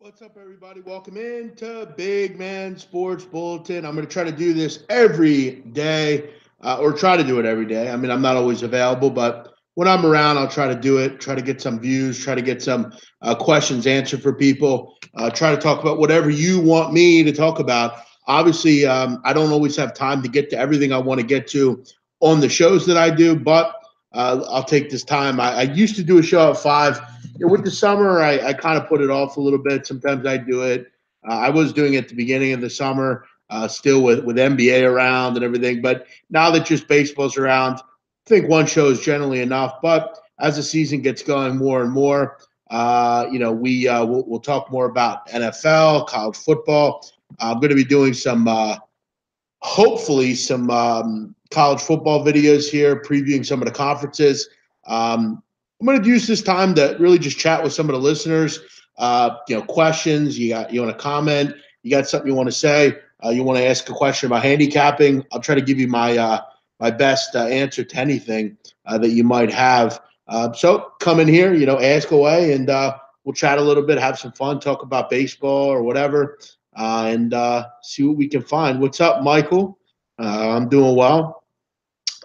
What's up, everybody? Welcome into Big Man Sports Bulletin. I'm going to try to do this every day, or try to do it every day. I mean, I'm not always available, but when I'm around, I'll try to do it, try to get some views, try to get some questions answered for people, try to talk about whatever you want me to talk about. Obviously, I don't always have time to get to everything I want to get to on the shows that I do, but I'll take this time. I used to do a show at 5. With the summer, I kind of put it off a little bit. Sometimes I do it. I was doing it at the beginning of the summer, still with NBA around and everything. But now that just baseball's around, I think one show is generally enough. But as the season gets going more and more, we'll talk more about NFL, college football. I'm going to be doing some, hopefully, some college football videos here, previewing some of the conferences. I'm going to use this time to really just chat with some of the listeners. Questions. You want to comment? You got something you want to say? You want to ask a question about handicapping? I'll try to give you my best answer to anything that you might have. So come in here, ask away, and we'll chat a little bit, have some fun, talk about baseball or whatever, and see what we can find. What's up, Michael? I'm doing well.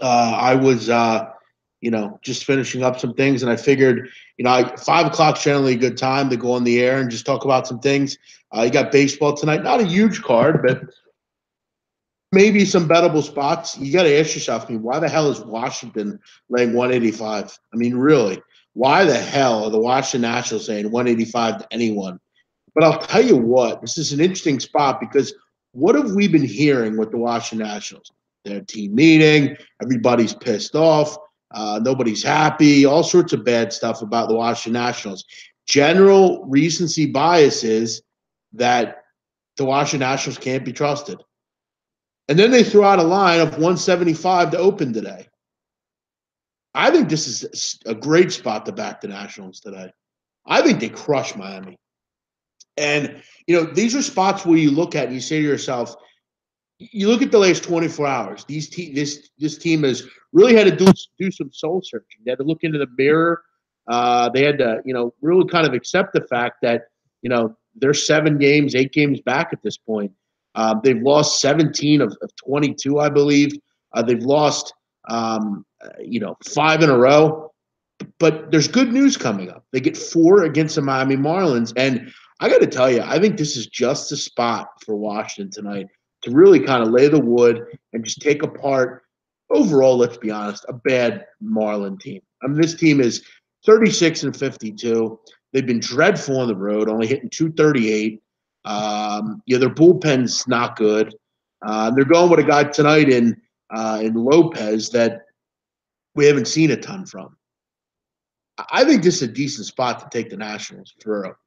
I was just finishing up some things. And I figured, 5 o'clock's generally a good time to go on the air and just talk about some things. You got baseball tonight, not a huge card, but maybe some bettable spots. You got to ask yourself, why the hell is Washington laying 185? I mean, really, why the hell are the Washington Nationals saying 185 to anyone? But I'll tell you what, this is an interesting spot because what have we been hearing with the Washington Nationals? Their team meeting, everybody's pissed off. Nobody's happy, all sorts of bad stuff about the Washington Nationals. General recency bias is that the Washington Nationals can't be trusted. And then they threw out a line of 175 to open today. I think this is a great spot to back the Nationals today. I think they crush Miami. And, these are spots where you look at and you say to yourself, you look at the last 24 hours. This team has really had to do some soul searching. They had to look into the mirror. They had to, really kind of accept the fact that, they're 8 games back at this point. They've lost 17 of 22, I believe. They've lost, 5 in a row. But there's good news coming up. They get 4 against the Miami Marlins. And I got to tell you, I think this is just the spot for Washington tonight to really kind of lay the wood and just take apart, overall, let's be honest, a bad Marlin team. I mean, this team is 36-52. They've been dreadful on the road, only hitting 238. Their bullpen's not good. They're going with a guy tonight in Lopez that we haven't seen a ton from. I think this is a decent spot to take the Nationals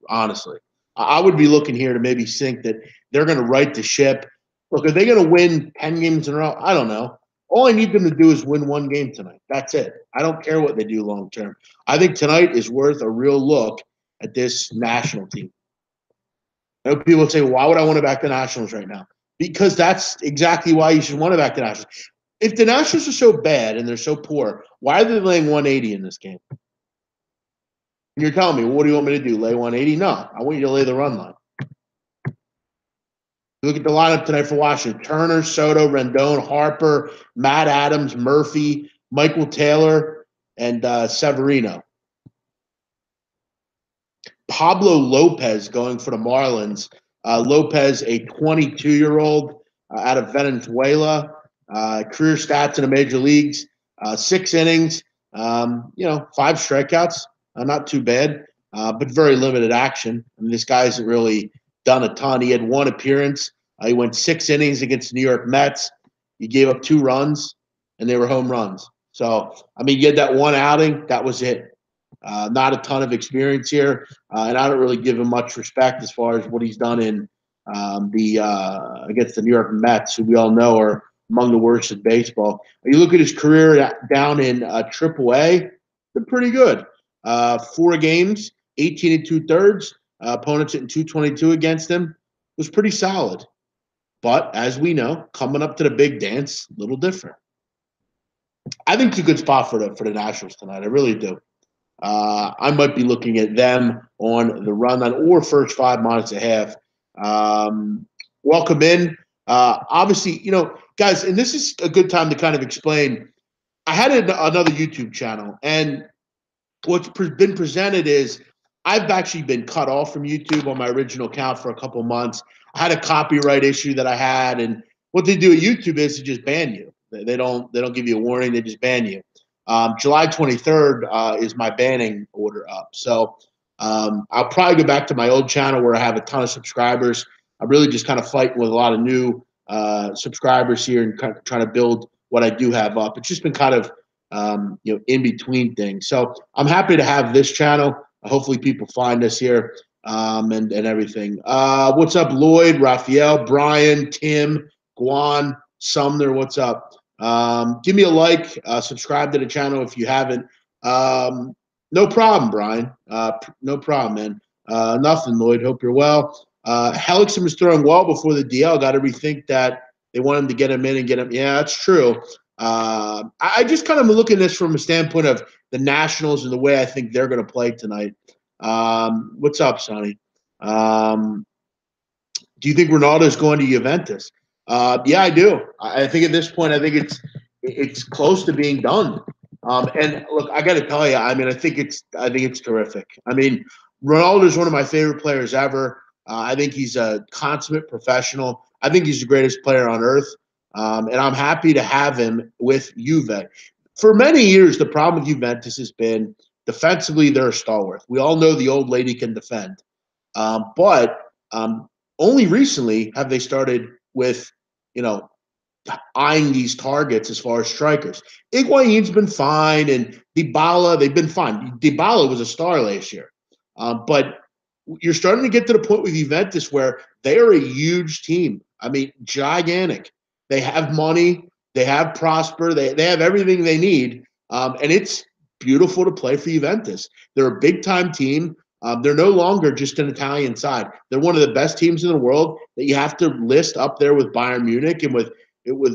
honestly. I would be looking here to maybe think that they're going to right the ship. Look, are they going to win 10 games in a row? I don't know. All I need them to do is win 1 game tonight. That's it. I don't care what they do long term. I think tonight is worth a real look at this national team. I know people say, why would I want to back the Nationals right now? Because that's exactly why you should want to back the Nationals. If the Nationals are so bad and they're so poor, why are they laying 180 in this game? And you're telling me, well, what do you want me to do? Lay 180? No, I want you to lay the run line. Look at the lineup tonight for Washington. Turner, Soto, Rendon, Harper, Matt Adams, Murphy, Michael Taylor, and Severino. Pablo Lopez going for the Marlins. Lopez, a 22-year-old out of Venezuela. Career stats in the major leagues. 6 innings, 5 strikeouts. Not too bad, but very limited action. I mean, this guy hasn't really done a ton. He had 1 appearance. He went 6 innings against the New York Mets. He gave up 2 runs, and they were home runs. So, I mean, you had that 1 outing. That was it. Not a ton of experience here, and I don't really give him much respect as far as what he's done in against the New York Mets, who we all know are among the worst in baseball. You look at his career down in AAA, they're pretty good. 4 games, 18 2/3. Opponents hitting 222 against him was pretty solid. But as we know, coming up to the big dance, a little different. I think it's a good spot for the Nationals tonight. I really do. I might be looking at them on the run line or first 5 minus a half. Welcome in. Obviously, guys, and this is a good time to kind of explain. I had another YouTube channel, and what's been presented is I've actually been cut off from YouTube on my original account for a couple months. I had a copyright issue that I had, and what they do at YouTube is to just ban you. They don't give you a warning; they just ban you. July 23rd is my banning order up, so I'll probably go back to my old channel where I have a ton of subscribers. I'm really just kind of fighting with a lot of new subscribers here and kind of trying to build what I do have up. It's just been kind of in between things. So I'm happy to have this channel. Hopefully people find us here and everything. What's up, Lloyd, Raphael, Brian, Tim, Guan, Sumner? What's up? Give me a like, subscribe to the channel if you haven't. No problem, Brian. No problem, man. Nothing, Lloyd. Hope you're well. Hellickson was throwing well before the DL. Got to rethink that. They want him to get him in and get him. Yeah, that's true. I just kind of look at this from a standpoint of the Nationals and the way I think they're going to play tonight. What's up, Sonny? Do you think Ronaldo's going to Juventus? Yeah, I do. I think at this point, I think it's close to being done. And look, I got to tell you, I mean, I think it's terrific. I mean, Ronaldo is one of my favorite players ever. I think he's a consummate professional. I think he's the greatest player on earth. And I'm happy to have him with Juve. For many years, the problem with Juventus has been defensively, they're a stalwart. We all know the old lady can defend. But only recently have they started with, eyeing these targets as far as strikers. Higuain's been fine, and Dybala, they've been fine. Dybala was a star last year. But you're starting to get to the point with Juventus where they are a huge team. I mean, gigantic. They have money. They have Prosper. They have everything they need. And it's beautiful to play for Juventus. They're a big-time team. They're no longer just an Italian side. They're one of the best teams in the world that you have to list up there with Bayern Munich and with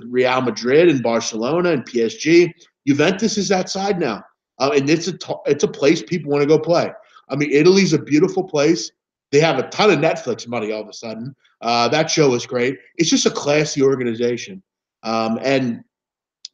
Real Madrid and Barcelona and PSG. Juventus is that side now. And it's a place people want to go play. I mean, Italy's a beautiful place. They have a ton of Netflix money all of a sudden. That show is great. It's just a classy organization. And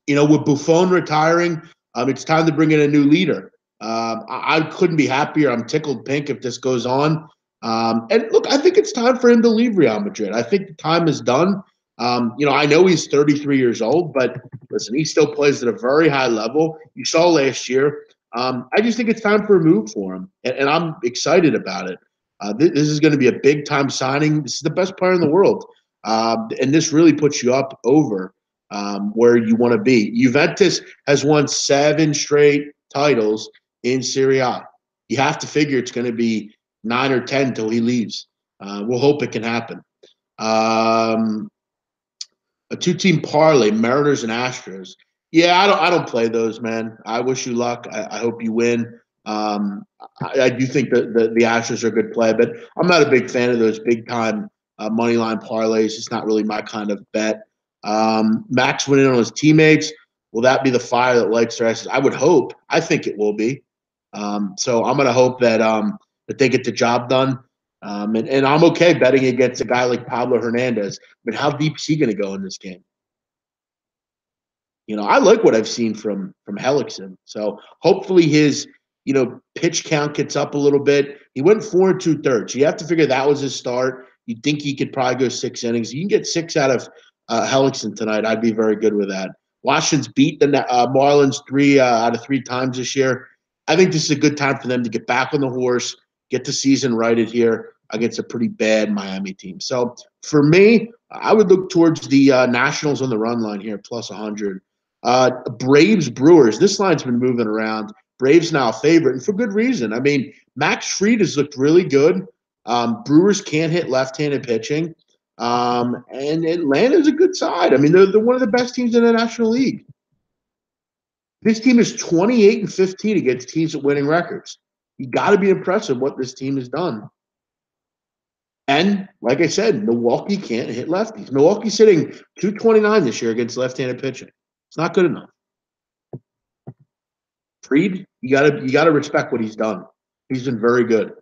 with Buffon retiring, it's time to bring in a new leader. I couldn't be happier. I'm tickled pink if this goes on. And look, I think it's time for him to leave Real Madrid. I think the time is done. I know he's 33 years old, but listen, he still plays at a very high level. You saw last year. I just think it's time for a move for him, and I'm excited about it. This is going to be a big-time signing. This is the best player in the world, and this really puts you up over where you want to be. Juventus has won 7 straight titles in Serie A. You have to figure it's going to be 9 or 10 until he leaves. We'll hope it can happen. A 2-team parlay, Mariners and Astros. Yeah, I don't play those, man. I wish you luck. I hope you win. I do think that the Astros are a good play, but I'm not a big fan of those big time money line parlays. It's not really my kind of bet. Max winning on his teammates. Will that be the fire that lights their asses? I would hope. I think it will be. So I'm going to hope that they get the job done. And I'm okay betting against a guy like Pablo Hernandez. But how deep is he going to go in this game? I like what I've seen from Hellickson. So hopefully his, pitch count gets up a little bit. He went 4 2/3. You have to figure that was his start. You'd think he could probably go 6 innings. You can get 6 out of Hellickson tonight. I'd be very good with that. Washington's beat the Marlins 3 out of 3 times this year. I think this is a good time for them to get back on the horse, get the season righted here against a pretty bad Miami team. So for me, I would look towards the Nationals on the run line here, plus 100. Braves Brewers. This line's been moving around. Braves now a favorite, and for good reason. I mean, Max Fried has looked really good. Brewers can't hit left-handed pitching. And Atlanta's a good side. I mean, they're one of the best teams in the National League. This team is 28-15 against teams with winning records. You got to be impressed with what this team has done. And like I said, Milwaukee can't hit lefties. Milwaukee's hitting .229 this year against left-handed pitching. It's not good enough. Fried, you gotta respect what he's done. He's been very good.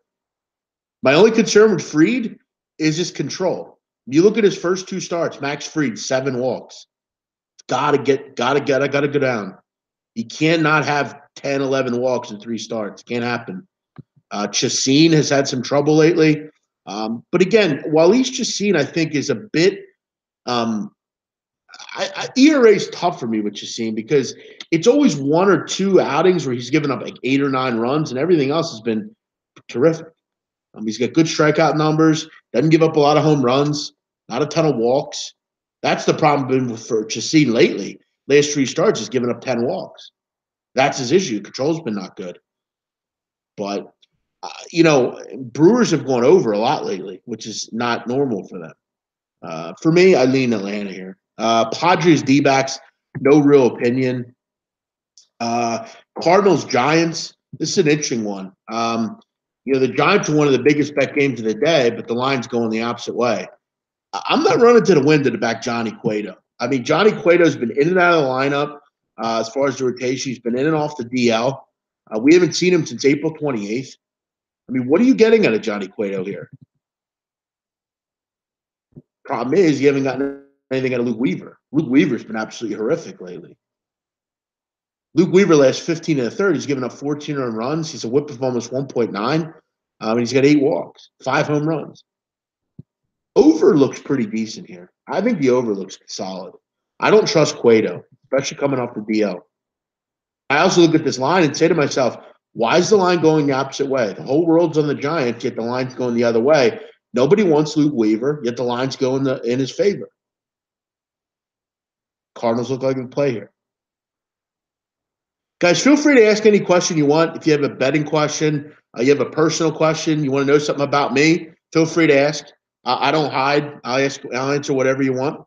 My only concern with Fried is his control. You look at his first 2 starts, Max Fried, 7 walks. Gotta go down. You cannot have 10, 11 walks in 3 starts. Can't happen. Chassin has had some trouble lately. But again, Waleed Chassin, I think, is a bit ERA is tough for me with Chassin because it's always 1 or 2 outings where he's given up like 8 or 9 runs, and everything else has been terrific. He's got good strikeout numbers, doesn't give up a lot of home runs, not a ton of walks. That's the problem for Chassin lately. Last 3 starts, he's given up 10 walks. That's his issue. Control's been not good. But, Brewers have gone over a lot lately, which is not normal for them. For me, I lean Atlanta here. Padres, D-backs, no real opinion. Cardinals, Giants, this is an interesting one. The Giants are one of the biggest bet games of the day, but the line's going the opposite way. I'm not running to the window to back Johnny Cueto. I mean, Johnny Cueto's been in and out of the lineup as far as the rotation. He's been in and off the DL. We haven't seen him since April 28th. I mean, what are you getting out of Johnny Cueto here? Problem is, you haven't gotten anything out of Luke Weaver. Luke Weaver's been absolutely horrific lately. Luke Weaver last 15 1/3, he's given up 14 earned runs. He's a whip of almost 1.9. He's got 8 walks, 5 home runs. Over looks pretty decent here. I think the over looks solid. I don't trust Cueto, especially coming off the DL. I also look at this line and say to myself, why is the line going the opposite way? The whole world's on the Giants, yet the line's going the other way. Nobody wants Luke Weaver, yet the line's going in his favor. Cardinals look like a play here. Guys, feel free to ask any question you want. If you have a betting question, you have a personal question, you want to know something about me, feel free to ask. I don't hide. I'll answer whatever you want.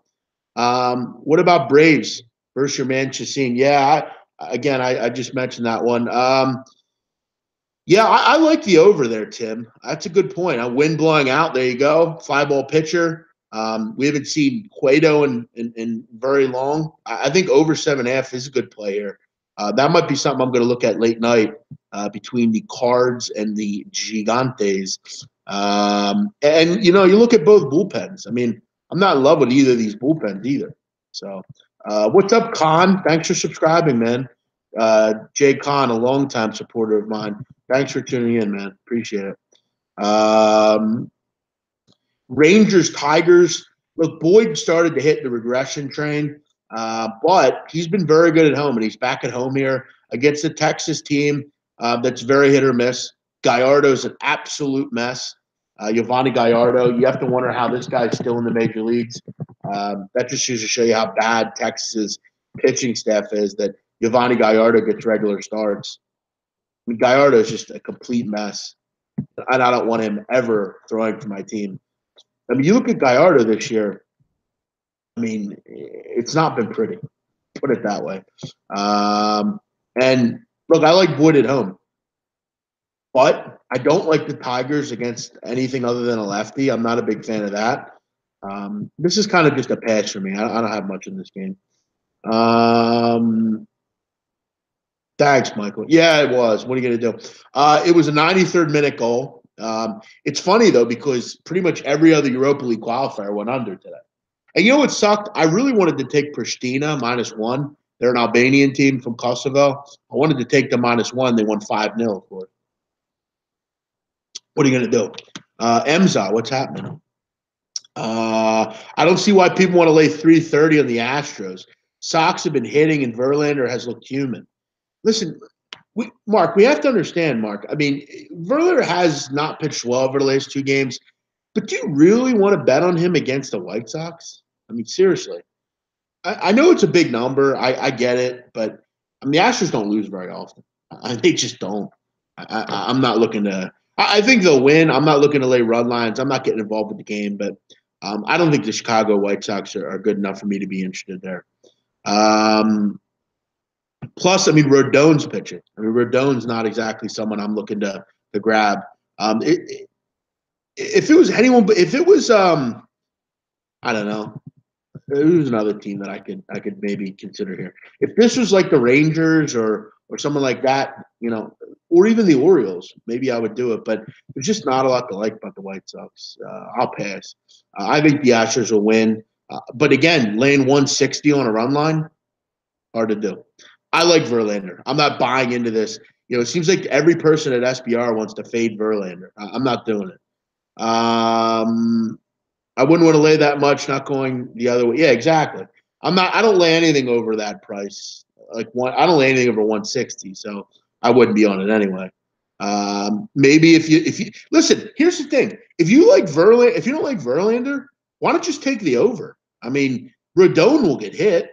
What about Braves versus your man Chassin? Yeah, I just mentioned that one. I like the over there, Tim. That's a good point. A wind blowing out. There you go. 5-ball pitcher. We haven't seen Cueto in very long. I think over 7.5 is a good play here. That might be something I'm going to look at late night between the Cards and the Gigantes. You look at both bullpens. I mean, I'm not in love with either of these bullpens either. So, what's up, Khan? Thanks for subscribing, man. Jay Khan, a longtime supporter of mine. Thanks for tuning in, man. Appreciate it. Rangers, Tigers. Look, Boyd started to hit the regression train, but he's been very good at home, and he's back at home here against the Texas team that's very hit or miss. Gallardo's an absolute mess. Yovani Gallardo, you have to wonder how this guy's still in the major leagues. That just should show you how bad Texas's pitching staff is, that Yovani Gallardo gets regular starts. I mean, Gallardo is just a complete mess, and I don't want him ever throwing for my team. I mean, you look at Gallardo this year, I mean, it's not been pretty, put it that way. And look, I like Boyd at home, but I don't like the Tigers against anything other than a lefty. I'm not a big fan of that. This is kind of just a pass for me. I don't have much in this game. Thanks, Michael. Yeah, it was. What are you going to do? It was a 93rd minute goal. It's funny, though, because pretty much every other Europa League qualifier went under today. And you know what sucked? I really wanted to take Pristina -1. They're an Albanian team from Kosovo. I wanted to take them -1. They won 5-0, of course. What are you going to do? Emza, what's happening? I don't see why people want to lay 330 on the Astros. Sox have been hitting, and Verlander has looked human. Listen, Mark, we have to understand, Mark. I mean, Verlander has not pitched well over the last 2 games, but do you really want to bet on him against the White Sox? I mean, seriously. I know it's a big number. I get it, but I mean, the Astros don't lose very often. They just don't. I'm not looking to – I think they'll win. I'm not looking to lay run lines. I'm not getting involved with the game, but I don't think the Chicago White Sox are good enough for me to be interested there. Plus, I mean, Rodon's pitching. I mean, Rodon's not exactly someone I'm looking to grab. If it was anyone, but if it was, I don't know, who's another team that I could maybe consider here. If this was like the Rangers or or someone like that, or even the Orioles. Maybe I would do it, but there's just not a lot to like about the White Sox. I'll pass. I think the Astros will win. But again, laying 160 on a run line, hard to do. I like Verlander. I'm not buying into this. It seems like every person at SBR wants to fade Verlander. I'm not doing it. I wouldn't want to lay that much, not going the other way. Yeah, exactly. I don't lay anything over that price. I don't lay anything over 160, so I wouldn't be on it anyway. Maybe if you listen, here's the thing. If you don't like Verlander, why don't you just take the over? I mean, Rodon will get hit.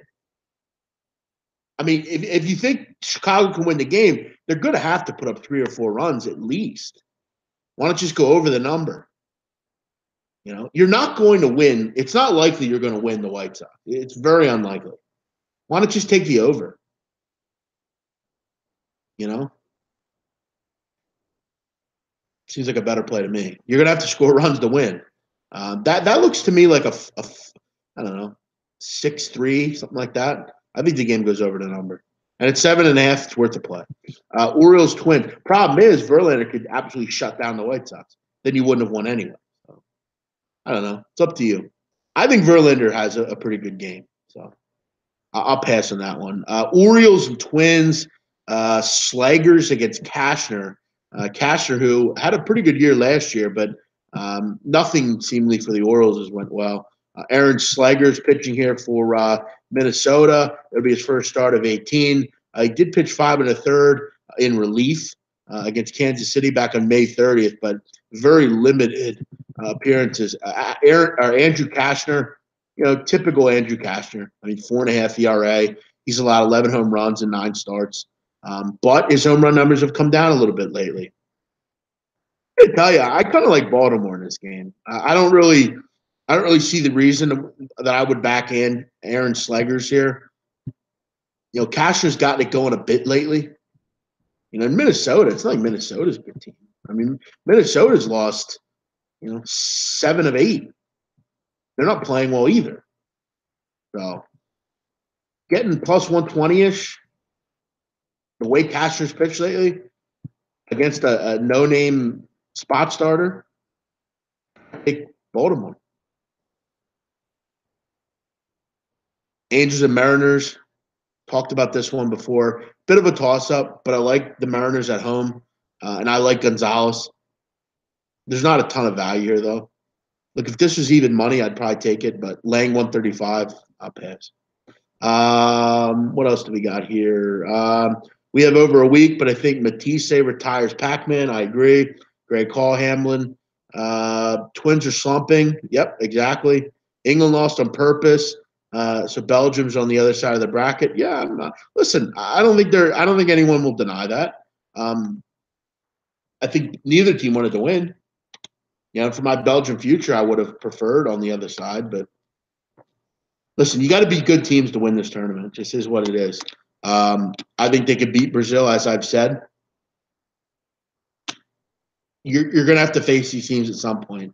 I mean, if you think Chicago can win the game, they're going to have to put up 3 or 4 runs at least. Why don't you just go over the number? You're not going to win. It's not likely you're going to win the White Sox. It's very unlikely. Why don't you just take the over? Seems like a better play to me. You're going to have to score runs to win. That looks to me like I don't know, 6-3, something like that. I think the game goes over the number. And it's 7.5. It's worth the play. Orioles Twins. Problem is, Verlander could absolutely shut down the White Sox. Then you wouldn't have won anyway. So, I don't know. It's up to you. I think Verlander has a pretty good game. So I'll pass on that one. Orioles and Twins. Slagers against Cashner. Cashner, who had a pretty good year last year, but nothing seemingly for the Orioles has went well. Aaron Slager's pitching here for Minnesota. It'll be his first start of 18. He did pitch 5 1/3 in relief against Kansas City back on May 30th, but very limited appearances. Andrew Cashner, typical Andrew Cashner. I mean, 4.5 ERA. He's allowed 11 home runs in 9 starts. But his home run numbers have come down a little bit lately. I tell you, I kind of like Baltimore in this game. I don't really see the reason that I would back in Aaron Slegers here. Cashner's gotten it going a bit lately. In Minnesota, it's not like Minnesota's a good team. I mean, Minnesota's lost, 7 of 8. They're not playing well either. So getting plus 120-ish, the way Cashner's pitched lately against a no-name spot starter, I take Baltimore. Angels and Mariners, talked about this one before. Bit of a toss-up, but I like the Mariners at home, and I like Gonzalez. There's not a ton of value here, though. Look, if this was even money, I'd probably take it, but laying 135, I'll pass. What else do we got here? We have over a week, but I think Matisse retires Pac-Man. I agree. Greg Hall, Hamlin. Twins are slumping. Yep, exactly. England lost on purpose. So Belgium's on the other side of the bracket. Yeah, I'm not. Listen, I don't think anyone will deny that. I think neither team wanted to win. For my Belgian future, I would have preferred on the other side. But listen, you got to beat good teams to win this tournament. It just is what it is. I think they could beat Brazil, as I've said. You're going to have to face these teams at some point.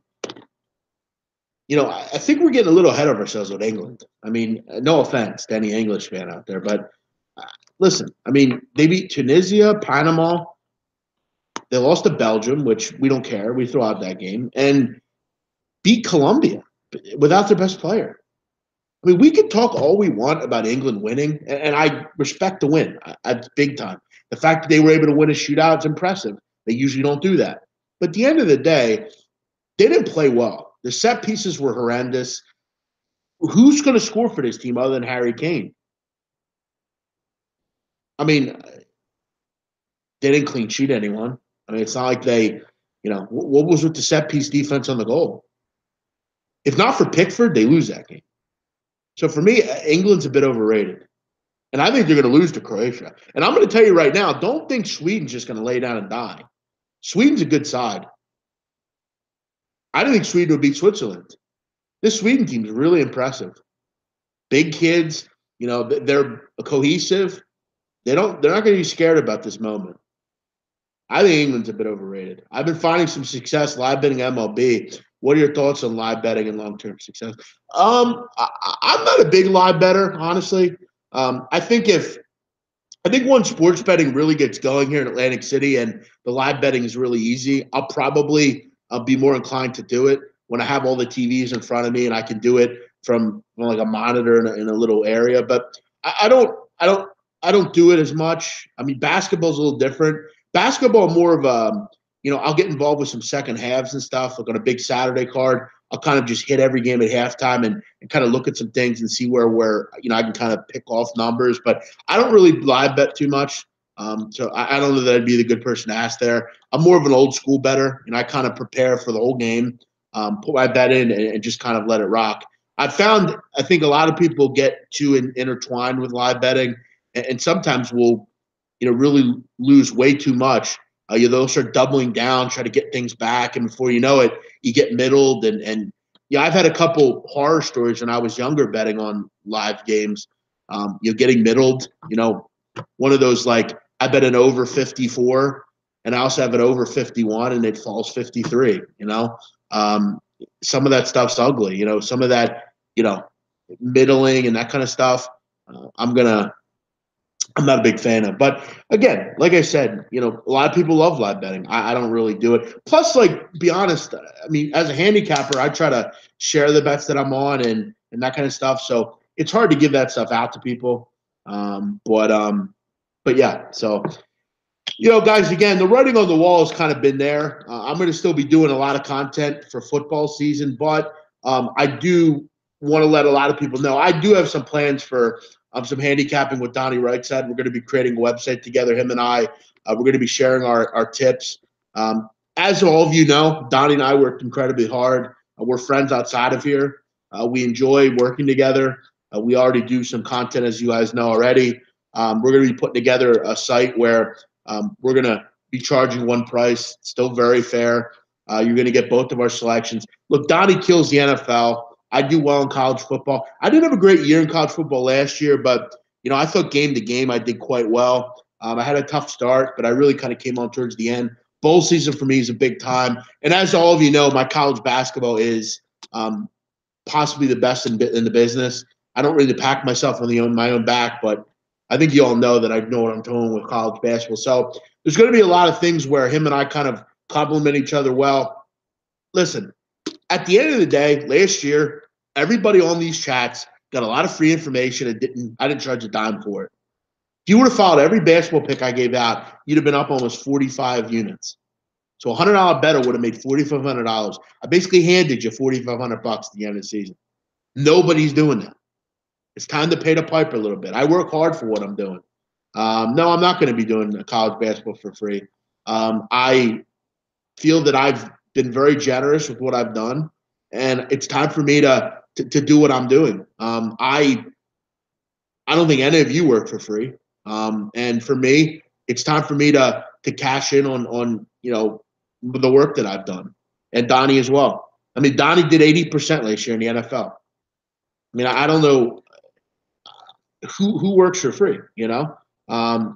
I think we're getting a little ahead of ourselves with England. I mean, no offense to any English fan out there, but listen, I mean, they beat Tunisia, Panama. They lost to Belgium, which we don't care. We throw out that game. And beat Colombia without their best player. I mean, we could talk all we want about England winning, and I respect the win. That's big time. The fact that they were able to win a shootout is impressive. They usually don't do that. But at the end of the day, they didn't play well. The set pieces were horrendous. Who's going to score for this team other than Harry Kane? I mean, they didn't clean sheet anyone. I mean, it's not like they, what was with the set piece defense on the goal? If not for Pickford, they lose that game. So for me, England's a bit overrated. And I think they're going to lose to Croatia. And I'm going to tell you right now, don't think Sweden's just going to lay down and die. Sweden's a good side. I don't think Sweden would beat Switzerland. This Sweden team is really impressive. Big kids, they're cohesive. They're not going to be scared about this moment. I think England's a bit overrated. I've been finding some success live betting MLB. What are your thoughts on live betting and long-term success? I'm not a big live better, honestly. I think if I think once sports betting really gets going here in Atlantic City and the live betting is really easy, I'll probably be more inclined to do it when I have all the TVs in front of me and I can do it from like a monitor in a little area. But I don't, I don't, I don't do it as much. I mean, basketball's a little different. Basketball more of a, I'll get involved with some second halves and stuff, like on a big Saturday card. I'll kind of just hit every game at halftime and kind of look at some things and see where I can kind of pick off numbers. But I don't really live bet too much. So I don't know that I'd be the good person to ask there. I'm more of an old school better, and I kind of prepare for the whole game, put my bet in, and just kind of let it rock. I think a lot of people get too intertwined with live betting, and sometimes will, really lose way too much. They'll start doubling down, try to get things back, and before you know it, you get middled. And yeah, I've had a couple horror stories when I was younger betting on live games. Getting middled. One of those like I bet an over 54, and I also have an over 51, and it falls 53. Some of that stuff's ugly. Some of that, middling and that kind of stuff. I'm not a big fan of. But again, like I said, a lot of people love live betting. I don't really do it. Plus, like, be honest, I mean, as a handicapper, I try to share the bets that I'm on and that kind of stuff. So it's hard to give that stuff out to people. But yeah, so guys, again, the writing on the wall has kind of been there. I'm going to still be doing a lot of content for football season, but I do want to let a lot of people know I do have some plans for some handicapping with Donnie Wrightside. We're going to be creating a website together, him and I. We're going to be sharing our tips. As all of you know, Donnie and I worked incredibly hard. We're friends outside of here. We enjoy working together. We already do some content, as you guys know already. We're going to be putting together a site where we're going to be charging one price, still very fair. You're going to get both of our selections. Look, Donnie kills the NFL. I do well in college football. I didn't have a great year in college football last year, but, I thought game to game I did quite well. I had a tough start, but I really kind of came on towards the end. Bowl season for me is a big time. And as all of you know, my college basketball is possibly the best in the business. I don't really pack myself on my own back, but I think you all know that I know what I'm doing with college basketball. So there's going to be a lot of things where him and I kind of complement each other well. Listen, at the end of the day, last year, everybody on these chats got a lot of free information and I didn't charge a dime for it. If you would have followed every basketball pick I gave out, you'd have been up almost 45 units. So a $100 bettor would have made $4,500. I basically handed you $4,500 at the end of the season. Nobody's doing that. It's time to pay the piper a little bit. I work hard for what I'm doing. No, I'm not going to be doing college basketball for free. I feel that I've been very generous with what I've done, and it's time for me to do what I'm doing. I don't think any of you work for free, and for me, it's time for me to cash in on the work that I've done, and Donnie as well. I mean, Donnie did 80% last year in the NFL. I mean, I don't know who works for free,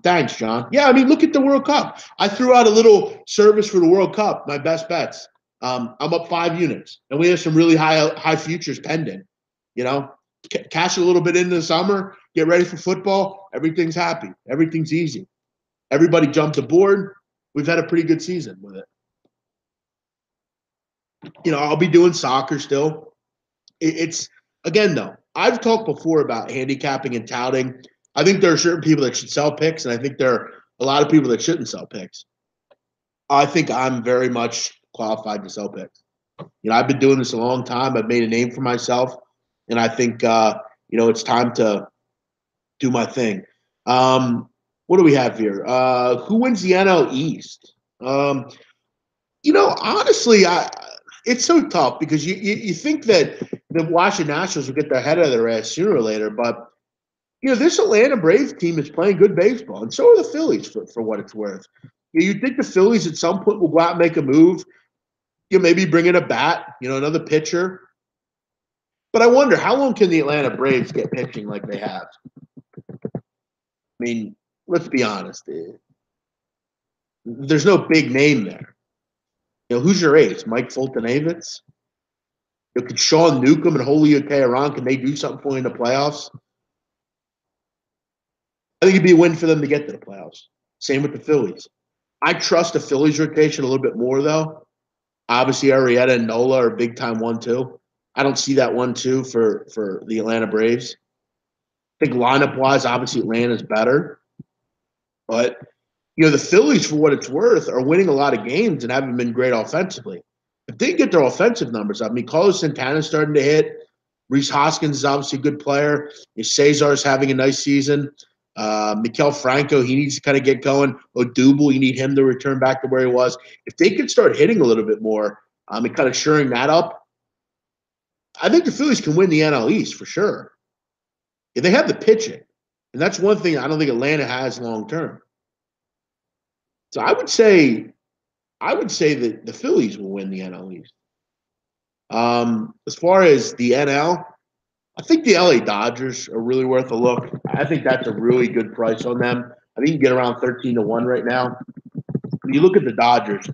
Thanks, John. Yeah, I mean, look at the World Cup. I threw out a little service for the World Cup, my best bets. I'm up 5 units, and we have some really high futures pending. Cash a little bit into the summer, get ready for football. Everything's happy. Everything's easy. Everybody jumped aboard. We've had a pretty good season with it. I'll be doing soccer still. It's again, though, I've talked before about handicapping and touting. I think there are certain people that should sell picks, and I think there are a lot of people that shouldn't sell picks. I think I'm very much qualified to sell picks. I've been doing this a long time. I've made a name for myself, and I think it's time to do my thing. What do we have here? Who wins the NL East? Honestly, it's so tough because you think that the Washington Nationals will get their head out of their ass sooner or later, but this Atlanta Braves team is playing good baseball, and so are the Phillies for what it's worth. You think the Phillies at some point will go out and make a move, maybe bring in a bat, another pitcher. But I wonder, how long can the Atlanta Braves get pitching like they have? I mean, let's be honest. There's no big name there. Who's your ace? Mike Fulton-Avitz? Could Sean Newcomb and Julio Teheran, can they do something for you in the playoffs? I think it'd be a win for them to get to the playoffs. Same with the Phillies. I trust the Phillies rotation a little bit more, though. Obviously, Arrieta and Nola are big time 1-2. I don't see that 1-2 for the Atlanta Braves. I think lineup wise, obviously Atlanta's better, but the Phillies, for what it's worth, are winning a lot of games and haven't been great offensively. If they get their offensive numbers up, I mean, Carlos Santana's starting to hit. Reese Hoskins is obviously a good player. Cesar's having a nice season. Maikel Franco, he needs to kind of get going. Odubel, you need him to return back to where he was. If they could start hitting a little bit more and kind of shoring that up, I think the Phillies can win the NL East for sure. If they have the pitching, and that's one thing I don't think Atlanta has long term. So I would say that the Phillies will win the NL East. As far as the NL, I think the LA Dodgers are really worth a look. I think that's a really good price on them. I think you can get around 13-1 right now. When you look at the Dodgers,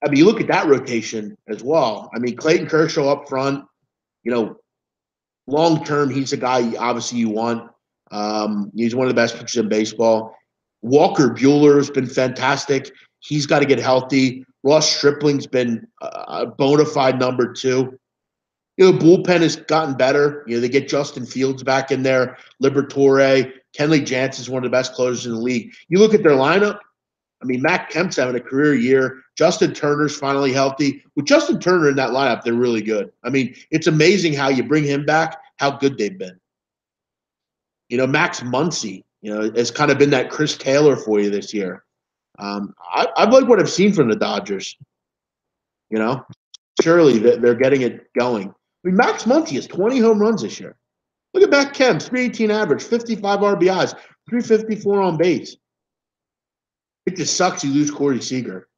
I mean, you look at that rotation as well. I mean, Clayton Kershaw up front, long term, he's a guy obviously you want. He's one of the best pitchers in baseball. Walker Buehler has been fantastic. He's got to get healthy. Ross Stripling's been a bona fide number 2. Bullpen has gotten better. They get Justin Fields back in there. Liberatore. Kenley Jansen is one of the best closers in the league. You look at their lineup. I mean, Matt Kemp's having a career year. Justin Turner's finally healthy. With Justin Turner in that lineup, they're really good. I mean, it's amazing how you bring him back, how good they've been. Max Muncy, has kind of been that Chris Taylor for you this year. I like what I've seen from the Dodgers. Surely they're getting it going. I mean, Max Muncy has 20 home runs this year. Look at Matt Kemp, 318 average, 55 RBIs, 354 on base. It just sucks you lose Corey Seager.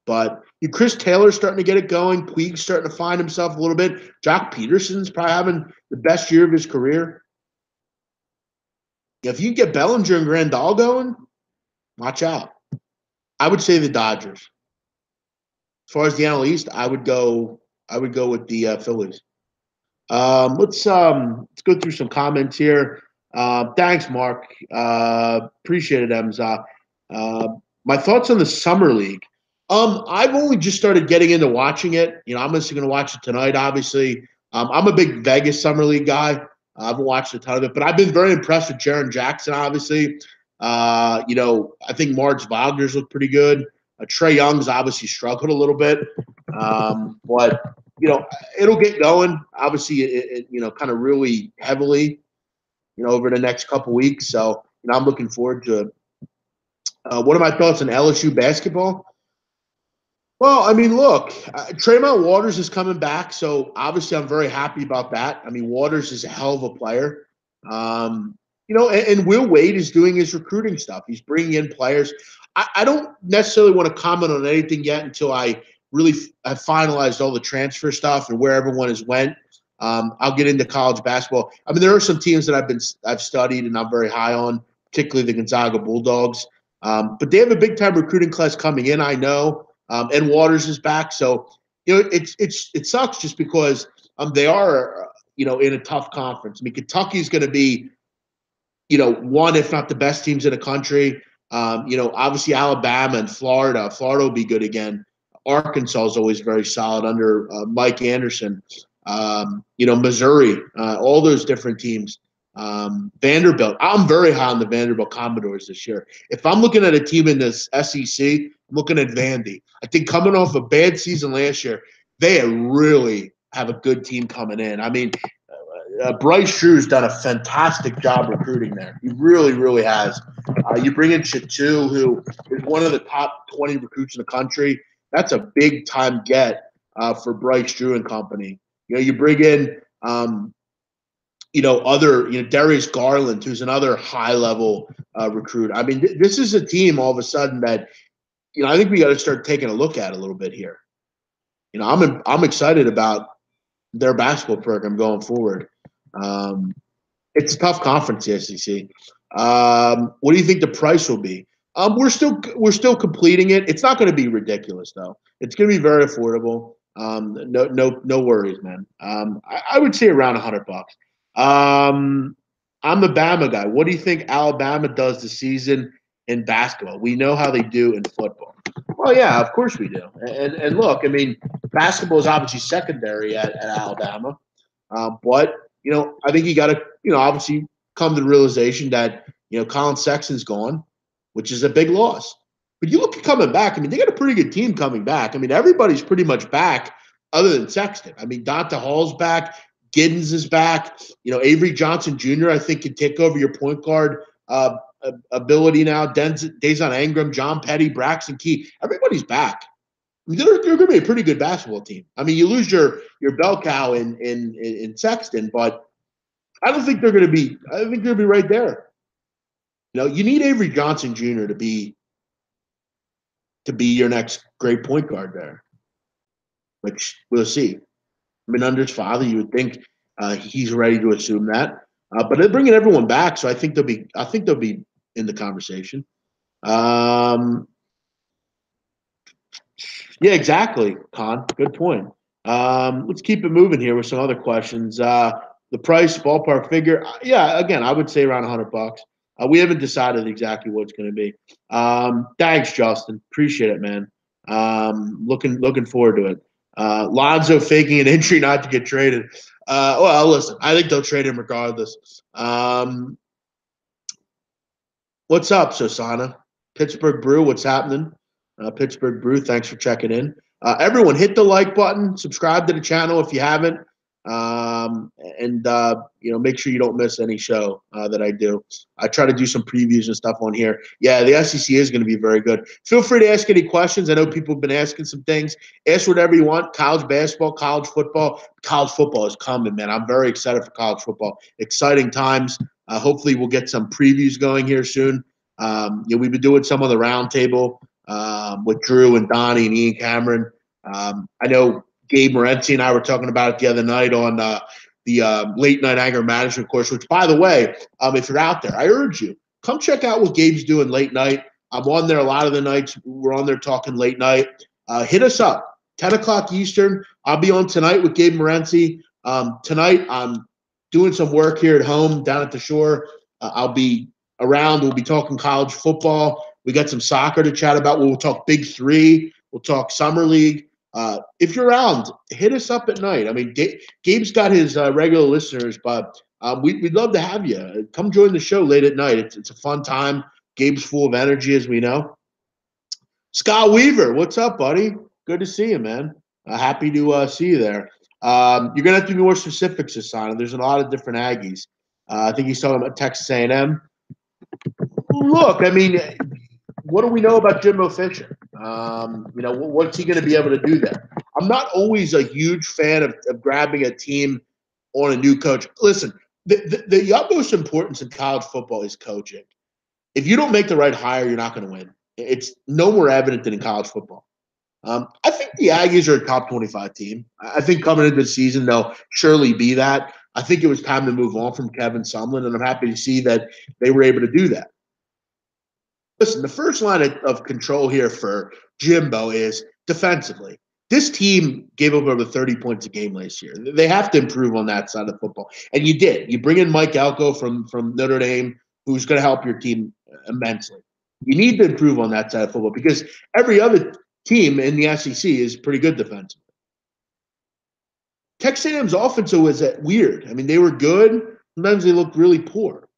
But Chris Taylor's starting to get it going. Puig's starting to find himself a little bit. Jock Peterson's probably having the best year of his career. If you can get Bellinger and Grandal going, watch out. I would say the Dodgers. As far as the NL East, I would go with the Phillies. Let's go through some comments here. Thanks, Mark. Appreciate it, Emza. My thoughts on the Summer League. I've only just started getting into watching it. I'm just going to watch it tonight, obviously. I'm a big Vegas Summer League guy. I haven't watched a ton of it, but I've been very impressed with Jaron Jackson, obviously. I think Marge Wagner's looked pretty good. Trae Young's obviously struggled a little bit. But, it'll get going, obviously, kind of really heavily, over the next couple weeks. So, I'm looking forward to it. What are my thoughts on LSU basketball? Well, I mean, look, Tremont Waters is coming back, so obviously I'm very happy about that. I mean, Waters is a hell of a player. And Will Wade is doing his recruiting stuff. He's bringing in players. I don't necessarily want to comment on anything yet until I really have finalized all the transfer stuff and where everyone has went. I'll get into college basketball. I mean, there are some teams that I've studied and I'm very high on, particularly the Gonzaga Bulldogs. But they have a big time recruiting class coming in, I know. And Waters is back, so it sucks just because they are in a tough conference. I mean, Kentucky's going to be one if not the best teams in the country. Obviously Alabama and Florida. Florida will be good again. Arkansas is always very solid under Mike Anderson. Missouri, all those different teams. Vanderbilt. I'm very high on the Vanderbilt Commodores this year. If I'm looking at a team in this SEC, I'm looking at Vandy. I think coming off a bad season last year, they really have a good team coming in. I mean, Bryce Drew's done a fantastic job recruiting there. He really, really has. You bring in Chatu, who is one of the top 20 recruits in the country. That's a big-time get for Bryce Drew and company. You bring in Darius Garland, who's another high-level recruit. I mean, this is a team all of a sudden that, I think we got to start taking a look at a little bit here. I'm excited about their basketball program going forward. It's a tough conference, the SEC. What do you think the price will be? We're still completing it. It's not going to be ridiculous, though. It's going to be very affordable. No worries, man. I would say around $100. I'm a Bama guy. What do you think Alabama does this season in basketball? We know how they do in football. Well, yeah, of course we do. And look, I mean, basketball is obviously secondary at Alabama, but I think you got to obviously come to the realization that Colin Sexton's gone, which is a big loss. But you look at coming back. I mean, they got a pretty good team coming back. I mean, everybody's pretty much back other than Sexton. I mean, Donta Hall's back. Giddens is back. Avery Johnson Jr. I think can take over your point guard ability now. Dazon Ingram, John Petty, Braxton Key. Everybody's back. I mean, they're going to be a pretty good basketball team. I mean, you lose your bell cow in Sexton, but I don't think they're going to be. I think they'll be right there. You need Avery Johnson Jr. to be your next great point guard there, which we'll see. I mean, under his father, you would think he's ready to assume that. But they're bringing everyone back, so I think they'll be in the conversation. Yeah, exactly, Con. Good point. Let's keep it moving here with some other questions. The price, ballpark figure. Yeah, again, I would say around $100. We haven't decided exactly what it's going to be. Thanks, Justin. Appreciate it, man. Looking forward to it. Lonzo faking an injury not to get traded. Well, listen, I think they'll trade him regardless. What's up, Sosana? Pittsburgh Brew, what's happening? Pittsburgh Brew, thanks for checking in. Everyone, hit the like button, subscribe to the channel if you haven't, and make sure you don't miss any show that I do. I try to do some previews and stuff on here. Yeah, the SEC is going to be very good. Feel free to ask any questions. I know people have been asking some things. Ask whatever you want. College basketball, college football. College football is coming, man. I'm very excited for college football. Exciting times. Hopefully, we'll get some previews going here soon. We've been doing some on the roundtable with Drew and Donnie and Ian Cameron. I know Gabe Morency and I were talking about it the other night on the late night anger management course, which, by the way, if you're out there, I urge you, come check out what Gabe's doing late night. I'm on there a lot of the nights. We're on there talking late night. Hit us up, 10 o'clock Eastern. I'll be on tonight with Gabe Morency. Tonight, I'm doing some work here at home down at the shore. I'll be around. We'll be talking college football. We got some soccer to chat about. We'll talk Big Three. We'll talk Summer League. If you're around, hit us up at night. I mean, Gabe's got his regular listeners, but we'd love to have you. Come join the show late at night. It's a fun time. Gabe's full of energy, as we know. Scott Weaver, what's up, buddy? Good to see you, man. Happy to see you there. You're going to have to be more specific, Sasana. There's a lot of different Aggies. I think he's talking about Texas A&M. Look, I mean, what do we know about Jimbo Fisher? What's he going to be able to do there? I'm not always a huge fan of grabbing a team on a new coach. Listen, the utmost importance in college football is coaching. If you don't make the right hire, you're not going to win. It's no more evident than in college football. I think the Aggies are a top 25 team. I think coming into the season, they'll surely be that. I think it was time to move on from Kevin Sumlin, and I'm happy to see that they were able to do that. Listen, the first line of control here for Jimbo is defensively. This team gave up over 30 points a game last year. They have to improve on that side of football. And you did. You bring in Mike Elko from Notre Dame, who's going to help your team immensely. You need to improve on that side of football because every other team in the SEC is pretty good defensively. Texas A&M's offense was weird. I mean, they were good. Sometimes they looked really poor.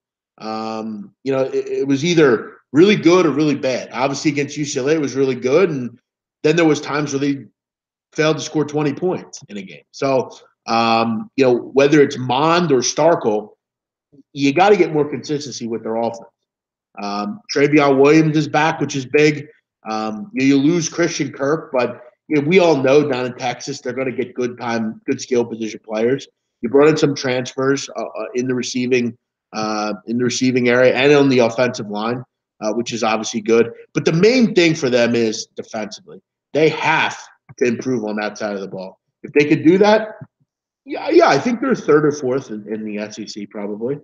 It was either really good or really bad. Obviously, against UCLA, it was really good, and then there was times where they failed to score 20 points in a game. So, whether it's Mond or Starkel, you got to get more consistency with their offense. Travion Williams is back, which is big. You lose Christian Kirk, but we all know down in Texas they're going to get good skill position players. You brought in some transfers in the receiving area and on the offensive line, which is obviously good. But the main thing for them is defensively. They have to improve on that side of the ball. If they could do that, yeah, I think they're third or fourth in the SEC probably.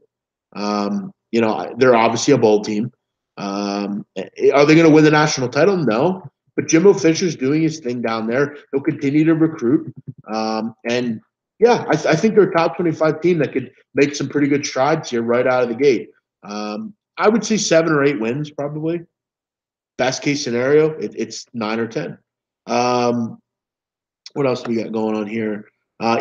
They're obviously a bowl team. Are they going to win the national title? No. But Jimbo Fisher's doing his thing down there. He'll continue to recruit. And Yeah, I think they're a top 25 team that could make some pretty good strides here right out of the gate. I would say 7 or 8 wins probably. Best case scenario, it's 9 or 10. Um, what else do we got going on here?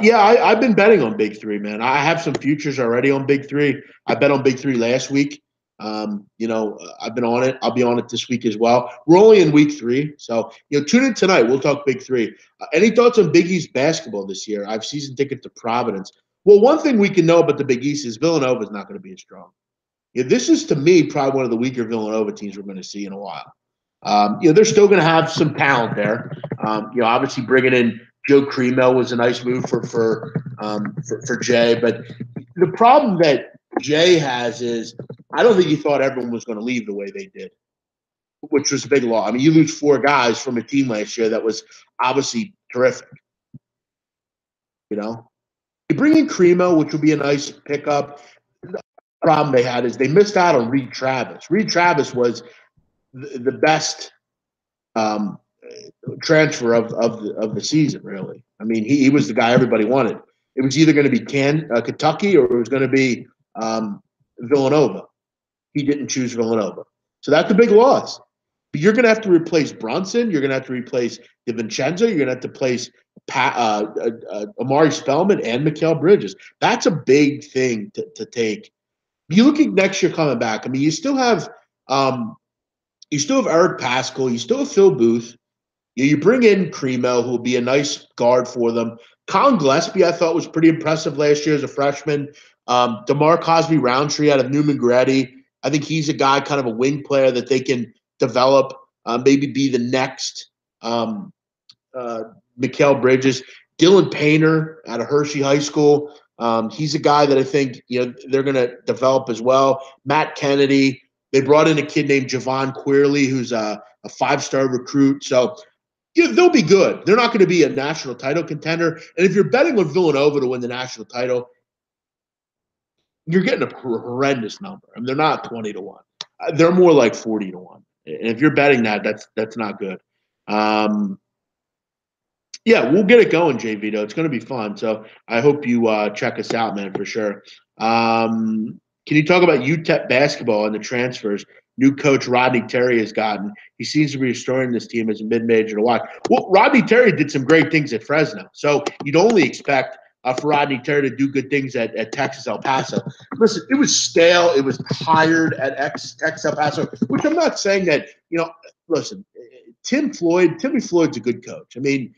Yeah, I've been betting on Big Three, man. I have some futures already on Big Three. I bet on Big Three last week. I've been on it. I'll be on it this week as well. We're only in week 3, so tune in tonight. We'll talk Big Three. Any thoughts on Big East basketball this year? I have season ticket to Providence. Well, one thing we can know about the Big East is Villanova is not going to be as strong. Yeah, this is to me probably one of the weaker Villanova teams we're going to see in a while. They're still going to have some talent there. Obviously bringing in Joe Cremel was a nice move for Jay. But the problem that Jay has is I don't think he thought everyone was going to leave the way they did, which was a big loss. I mean, you lose 4 guys from a team last year that was obviously terrific. You bring in Cremel, which will be a nice pickup. The problem they had is they missed out on Reed Travis. Reed Travis was the best transfer of the season, really. I mean, he was the guy everybody wanted. It was either going to be Kentucky or it was going to be Villanova. He didn't choose Villanova. So that's a big loss. But you're going to have to replace Brunson. You're going to have to replace DiVincenzo. You're going to have to replace Amari Spellman and Mikal Bridges. That's a big thing to take. You look at next year coming back. I mean, you still have Eric Paschal. You still have Phil Booth. You bring in Cremel, who will be a nice guard for them. Colin Gillespie, I thought, was pretty impressive last year as a freshman. DeMar Cosby Roundtree out of Newman Grady. I think he's a guy, kind of a wing player that they can develop, maybe be the next Mikal Bridges. Dylan Painter out of Hershey High School. He's a guy that I think they're going to develop as well. Matt Kennedy. They brought in a kid named Javon Queerly, who's a 5-star recruit. So they'll be good. They're not going to be a national title contender. And if you're betting on Villanova to win the national title, you're getting a horrendous number. I mean, they're not 20-1. They're more like 40-1. And if you're betting that, that's not good. Yeah, we'll get it going, Jay Vito. It's going to be fun. So I hope you check us out, man, for sure. Can you talk about UTEP basketball and the transfers new coach Rodney Terry has gotten? He seems to be restoring this team as a mid-major to watch. Well, Rodney Terry did some great things at Fresno. So you'd only expect for Rodney Terry to do good things at Texas El Paso. Listen, it was stale. It was tired at Texas El Paso, which I'm not saying that, listen, Timmy Floyd's a good coach. I mean,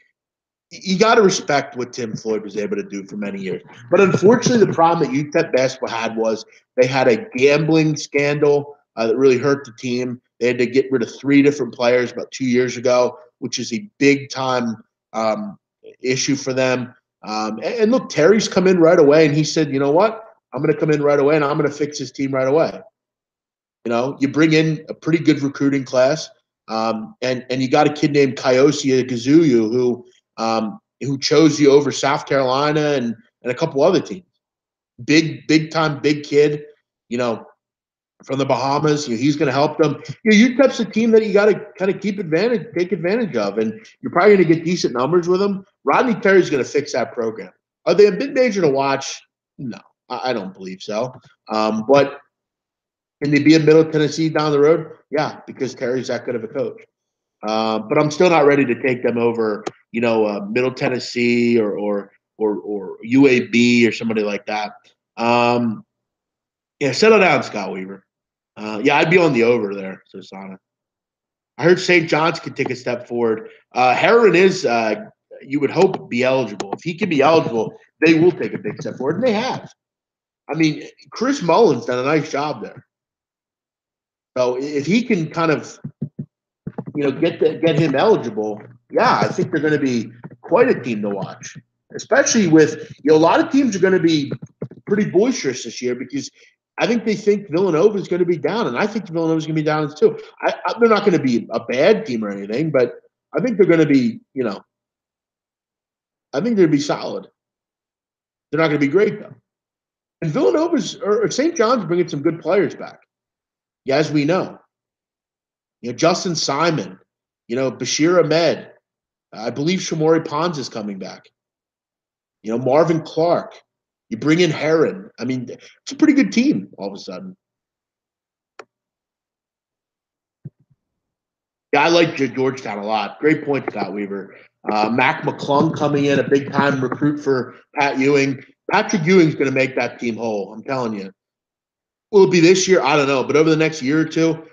you got to respect what Tim Floyd was able to do for many years. But unfortunately, the problem that UTEP basketball had was they had a gambling scandal that really hurt the team. They had to get rid of 3 different players about 2 years ago, which is a big-time issue for them. And look, Terry's come in right away, and he said, you know what? I'm going to come in right away, and I'm going to fix his team right away. You bring in a pretty good recruiting class, and you got a kid named Kyosi Gazuyu who chose you over South Carolina and a couple other teams. Big time, big kid, from the Bahamas. He's going to help them. UTEP's a team that you got to kind of take advantage of, and you're probably going to get decent numbers with them. Rodney Terry's going to fix that program. Are they a big major to watch? No, I don't believe so. But can they be a Middle Tennessee down the road? Yeah, because Terry's that good of a coach. But I'm still not ready to take them over, Middle Tennessee or UAB or somebody like that. Yeah, settle down, Scott Weaver. Yeah, I'd be on the over there, Sasana. I heard St. John's could take a step forward. Heron is, you would hope, be eligible. If he can be eligible, they will take a big step forward, and they have. I mean, Chris Mullen's done a nice job there. So if he can kind of get him eligible, yeah, I think they're going to be quite a team to watch. Especially with, a lot of teams are going to be pretty boisterous this year because I think they think Villanova is going to be down, and I think Villanova is going to be down too. They're not going to be a bad team or anything, but I think they're going to be, I think they're going to be solid. They're not going to be great though. And Villanova's or St. John's bringing some good players back. Yeah, as we know. Justin Simon, Bashir Ahmed. I believe Shamori Pons is coming back. Marvin Clark. You bring in Heron. I mean, it's a pretty good team all of a sudden. Yeah, I like Georgetown a lot. Great point, Scott Weaver. Mac McClung coming in, a big time recruit for Pat Ewing. Patrick Ewing's going to make that team whole. I'm telling you. Will it be this year? I don't know. But over the next year or two,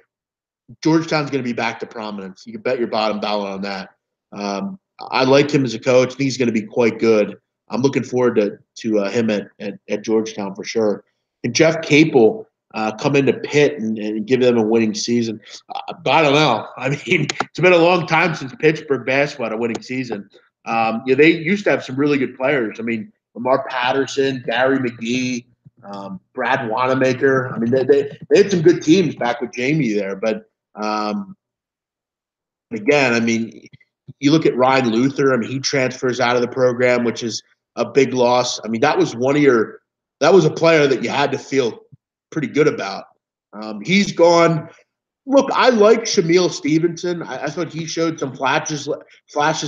Georgetown's going to be back to prominence. You can bet your bottom dollar on that. I like him as a coach. I think he's going to be quite good. I'm looking forward to him at Georgetown for sure. And Jeff Capel come into Pitt and give them a winning season. I don't know. I mean, it's been a long time since Pittsburgh basketball had a winning season. They used to have some really good players. I mean, Lamar Patterson, Gary McGee, Brad Wanamaker. I mean, they had some good teams back with Jamie there. But again, I mean, you look at Ryan Luther. I mean, he transfers out of the program, which is a big loss. I mean, that was a player that you had to feel pretty good about. He's gone. Look, I like Shamil Stevenson. I thought he showed some flashes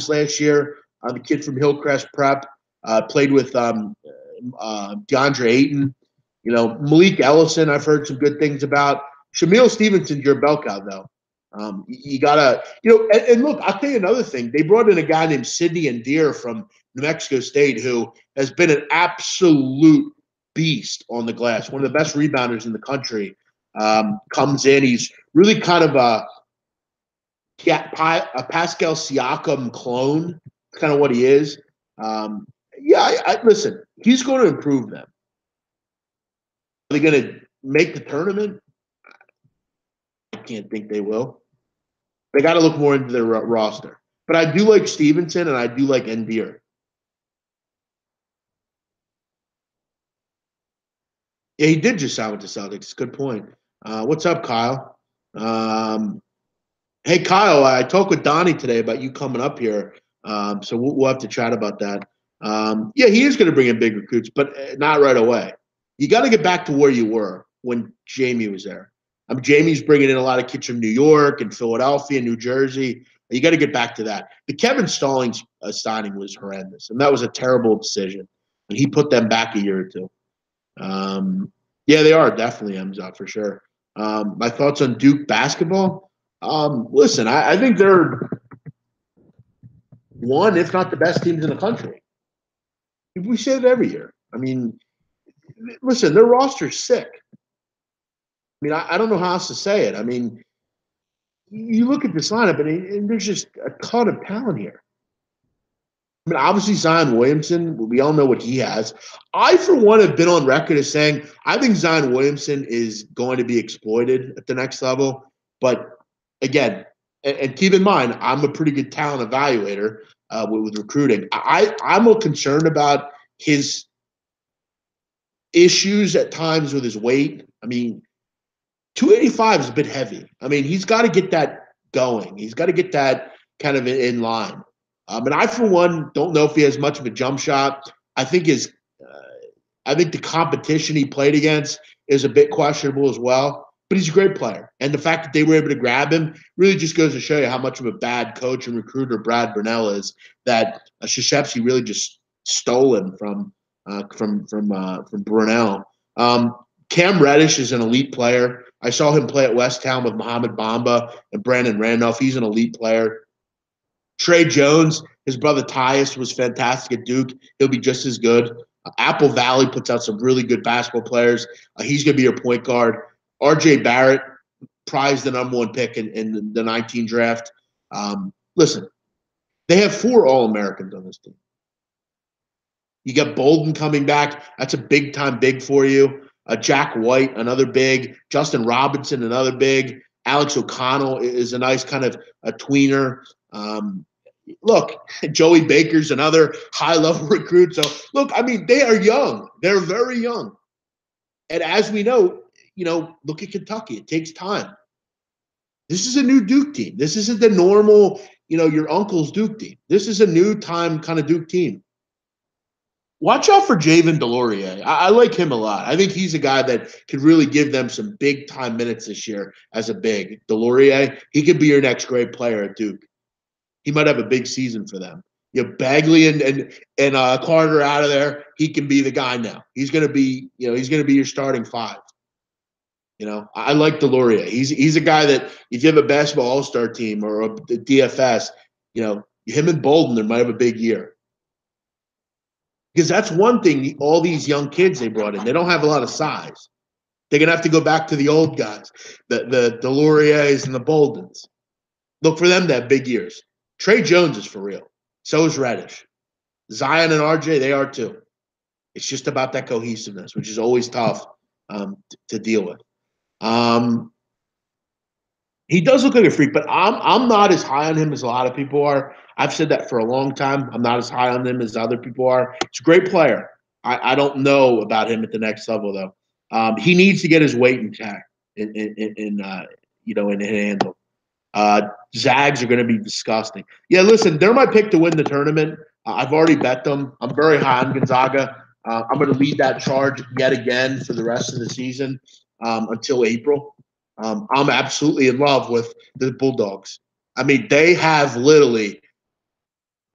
last year. The kid from Hillcrest Prep played with DeAndre Ayton. Malik Ellison, I've heard some good things about. Shamil Stevenson's your bell cow, though. You gotta, and look, I'll tell you another thing. They brought in a guy named Sidney Andir from New Mexico State who has been an absolute beast on the glass, one of the best rebounders in the country. Comes in, he's really kind of a Pascal Siakam clone. That's kind of what he is. Listen, he's going to improve them. Are they going to make the tournament? I can't think they will. They got to look more into their roster. But I do like Stevenson and I do like Endear. Yeah, he did just sign with the Celtics. Good point. What's up, Kyle? Hey, Kyle, I talked with Donnie today about you coming up here. So we'll have to chat about that. Yeah, he is going to bring in big recruits, but not right away. You got to get back to where you were when Jamie was there. Jamie's bringing in a lot of kids from New York and Philadelphia, New Jersey. You got to get back to that. The Kevin Stallings signing was horrendous, and that was a terrible decision. And he put them back a year or two. Yeah, they are definitely M's up for sure. My thoughts on Duke basketball. Listen, I think they're one, if not the best teams in the country. We say it every year. I mean, listen, their roster's sick. I mean, I don't know how else to say it. I mean, you look at this lineup, and there's just a ton of talent here. I mean, obviously, Zion Williamson, we all know what he has. I, for one, have been on record as saying I think Zion Williamson is going to be exploited at the next level. But again, and keep in mind, I'm a pretty good talent evaluator with recruiting. I'm more concerned about his issues at times with his weight. I mean, 285 is a bit heavy. I mean, he's got to get that going. He's got to get that kind of in line. And I, for one, don't know if he has much of a jump shot. I think the competition he played against is a bit questionable as well. But he's a great player, and the fact that they were able to grab him really just goes to show you how much of a bad coach and recruiter Brad Burnell is. That Krzyzewski really just stole him from Burnell. Cam Reddish is an elite player. I saw him play at West Town with Mohamed Bamba and Brandon Randolph. He's an elite player. Trey Jones, his brother Tyus, was fantastic at Duke. He'll be just as good. Apple Valley puts out some really good basketball players. He's going to be your point guard. RJ Barrett, prized the number one pick in the 19 draft. Listen, they have 4 All-Americans on this team. You got Bolden coming back. That's a big-time big for you. Jack White, another big. Justin Robinson, another big. Alex O'Connell is a nice kind of a tweener. Look, Joey Baker's another high-level recruit. So, look, I mean, they are young. They're very young. And as we know, look at Kentucky. It takes time. This is a new Duke team. This isn't the normal, your uncle's Duke team. This is a new time kind of Duke team. Watch out for Javen Delorier. I like him a lot. I think he's a guy that could really give them some big-time minutes this year as a big. Delorier, he could be your next great player at Duke. He might have a big season for them. You know, Bagley and Carter out of there, he can be the guy now. He's going to be, he's going to be your starting five. I like Delorier. He's a guy that if you have a basketball all-star team or a DFS, him and Bolden, they might have a big year. Because that's one thing, all these young kids they brought in, they don't have a lot of size. They're going to have to go back to the old guys, the Deloriers and the Boldens. Look for them to have big years. Trey Jones is for real. So is Reddish. Zion and RJ, they are too. It's just about that cohesiveness, which is always tough to deal with. He does look like a freak, but I'm not as high on him as a lot of people are. I've said that for a long time. I'm not as high on him as other people are. He's a great player. I don't know about him at the next level though. He needs to get his weight in check in handle. Zags are going to be disgusting. Yeah, listen, they're my pick to win the tournament. I've already bet them. I'm very high on Gonzaga. I'm going to lead that charge yet again for the rest of the season until April. I'm absolutely in love with the Bulldogs. I mean, they have literally,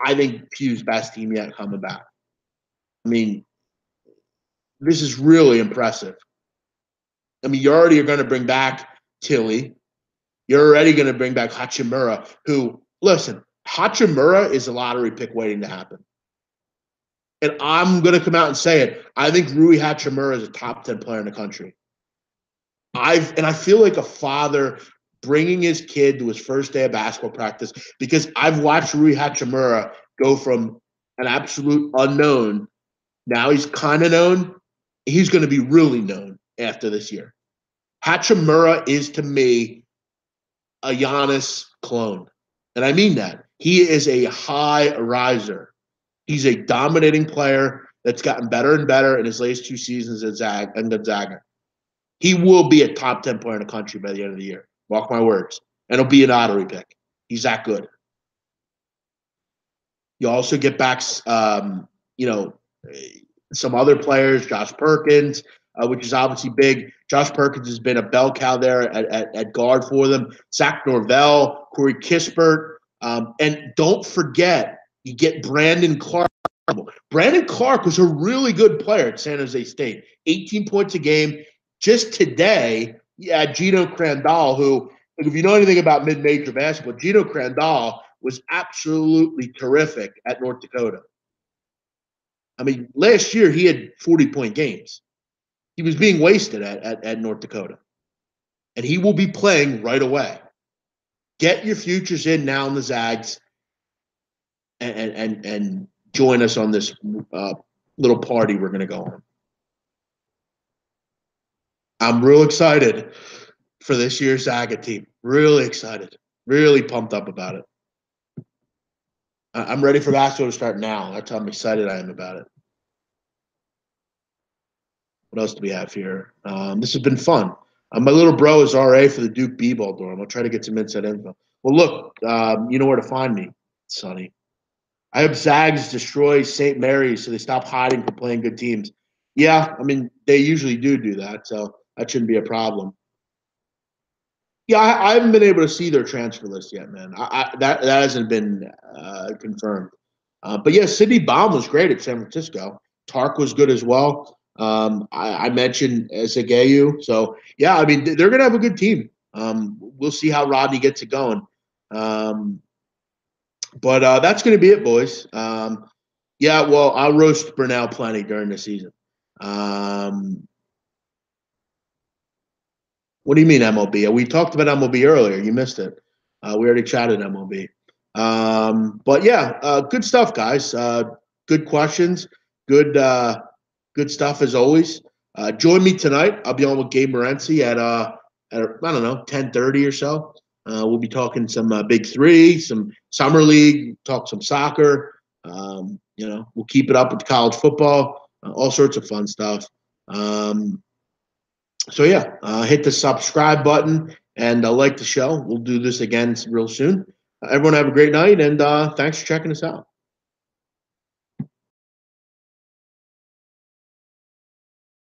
I think, Pew's best team yet coming back. I mean, this is really impressive. I mean, you already are going to bring back Tilly. You're already going to bring back Hachimura, who, listen, Hachimura is a lottery pick waiting to happen. And I'm going to come out and say it. I think Rui Hachimura is a top 10 player in the country. I feel like a father bringing his kid to his first day of basketball practice because I've watched Rui Hachimura go from an absolute unknown. Now he's kind of known. He's going to be really known after this year. Hachimura is, to me, a Giannis clone. And I mean that. He is a high riser. He's a dominating player that's gotten better and better in his last two seasons at Gonzaga. He will be a top 10 player in the country by the end of the year. Mark my words. And he'll be an lottery pick. He's that good. You also get back, some other players, Josh Perkins, which is obviously big. Josh Perkins has been a bell cow there at guard for them. Zach Norvell, Corey Kispert. And don't forget, you get Brandon Clark. Brandon Clark was a really good player at San Jose State. 18 points a game. Just today, Gino Crandall, who, if you know anything about mid-major basketball, Gino Crandall was absolutely terrific at North Dakota. I mean, last year he had 40-point games. He was being wasted at North Dakota. And he will be playing right away. Get your futures in now in the Zags and join us on this little party we're going to go on. I'm real excited for this year's Zaga team. Really excited. Really pumped up about it. I'm ready for basketball to start now. That's how excited I am about it. What else do we have here? This has been fun. My little bro is RA for the Duke B-ball dorm. I'll try to get some inside info. Well, look, you know where to find me, Sonny. I hope Zags destroy St. Mary's so they stop hiding from playing good teams. Yeah, I mean, they usually do that, so that shouldn't be a problem. Yeah, I haven't been able to see their transfer list yet, man. That hasn't been confirmed. But yeah, Sidney Baum was great at San Francisco. Tark was good as well. I mentioned Ezegayu. So, yeah, I mean, they're going to have a good team. We'll see how Rodney gets it going. But that's going to be it, boys. Yeah, well, I'll roast Burnell plenty during the season. What do you mean MLB? We talked about MLB earlier. You missed it. We already chatted MLB. But yeah, good stuff, guys. Good questions. Good stuff as always. Join me tonight. I'll be on with Gabe Morency at I don't know 10:30 or so. We'll be talking some Big Three, some summer league, talk some soccer. We'll keep it up with college football, all sorts of fun stuff. So yeah, hit the subscribe button and like the show. We'll do this again real soon. Everyone have a great night, and thanks for checking us out.